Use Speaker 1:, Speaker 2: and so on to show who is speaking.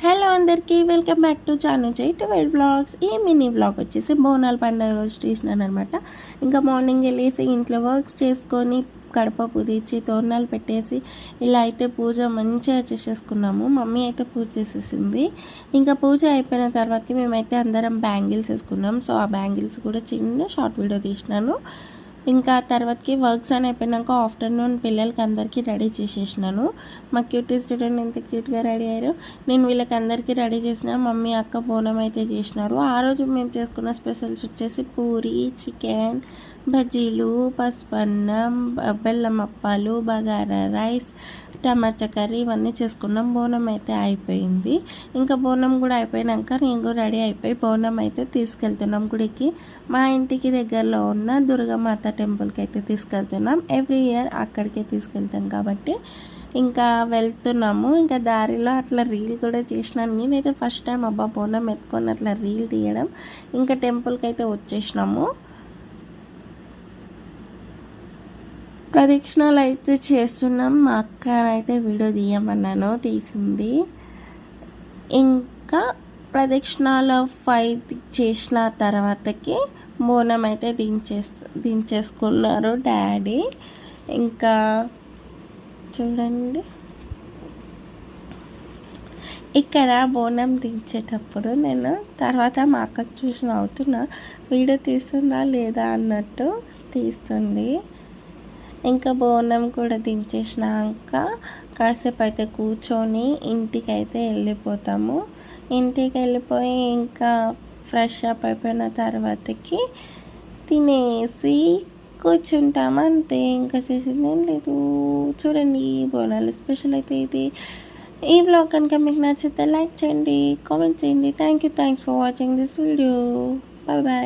Speaker 1: Hello అందరికీ welcome back to Chanu జై 12 vlogs. ఈ మినీ వ్లాగ్ వచ్చేసి బోనాల పండుగ రోజు తీసినాను అనమాట. ఇంకా మార్నింగ్ వెళ్ళేసి ఇంట్లో వర్క్స్ చేసుకొని కడప పూజించి తోరణాలు పెట్టేసి ఇలా అయితే పూజ మంచిగా చేసేసుకున్నాము. మమ్మీ అయితే పూజ చేసేసింది. ఇంకా పూజ అయిపోయిన తర్వాత మేమైతే అందరం బ్యాంగిల్స్ వేసుకున్నాం. సో ఆ బ్యాంగిల్స్ కూడా చిన్న షార్ట్ వీడియో తీసినాను. ఇంకా తర్వాతకి వర్క్స్ అని అయిపోయినాక ఆఫ్టర్నూన్ పిల్లలకి అందరికీ రెడీ చేసేసినాను. మా క్యూటీ స్టూడెంట్ ఎంత క్యూట్గా రెడీ అయ్యారు. నేను వీళ్ళకి అందరికీ రెడీ చేసిన మమ్మీ అక్క బోనం అయితే చేసినారు. ఆ రోజు మేము చేసుకున్న స్పెషల్స్ వచ్చేసి పూరి, చికెన్, బజ్జీలు, పసుపన్నం, బెల్లం అప్పాలు, బగారా రైస్, టమాటా కర్రీ ఇవన్నీ చేసుకున్నాం. బోనం అయితే అయిపోయింది. ఇంకా బోనం కూడా అయిపోయినాక నేను కూడా రెడీ అయిపోయి బోనం అయితే తీసుకెళ్తున్నాం గుడికి. మా ఇంటికి దగ్గరలో ఉన్న దుర్గామాత టెంపుల్కి అయితే తీసుకెళ్తున్నాం. ఎవ్రీ ఇయర్ అక్కడికే తీసుకెళ్తాం కాబట్టి ఇంకా వెళ్తున్నాము. ఇంకా దారిలో అట్లా రీల్ కూడా చేసినాను. నేనైతే ఫస్ట్ టైం అబ్బా బోనం ఎత్తుకొని అట్లా రీల్ తీయడం. ఇంకా టెంపుల్కి అయితే వచ్చేసినాము. ప్రదక్షిణాలు అయితే చేస్తున్నాం. మా అక్క అయితే వీడియో తీయమన్నాను, తీసింది. ఇంకా ప్రదక్షిణాలు 5 చేసిన తర్వాతకి బోనం అయితే దించేసుకున్నారు డాడీ. ఇంకా చూడండి ఇక్కడ బోనం దించేటప్పుడు నేను తర్వాత మా అక్కకు చూసి నవ్వుతున్నా, వీడియో తీస్తుందా లేదా అన్నట్టు తీస్తుంది. ఇంకా బోనం కూడా దించేసినాక కాసేపు అయితే కూర్చొని ఇంటికి అయితే వెళ్ళిపోతాము. ఇంటికి వెళ్ళిపోయి ఇంకా ఫ్రెష్ అప్ అయిపోయిన తర్వాతకి తినేసి కూర్చుంటాము అంతే. ఇంకా చేసింది ఏం లేదు. చూడండి బోనాలు స్పెషల్ అయితే ఇది. ఈ వ్లాగ్ కనుక మీకు నచ్చితే లైక్ చేయండి, కామెంట్ చేయండి. Thanks for watching this video. Bye bye.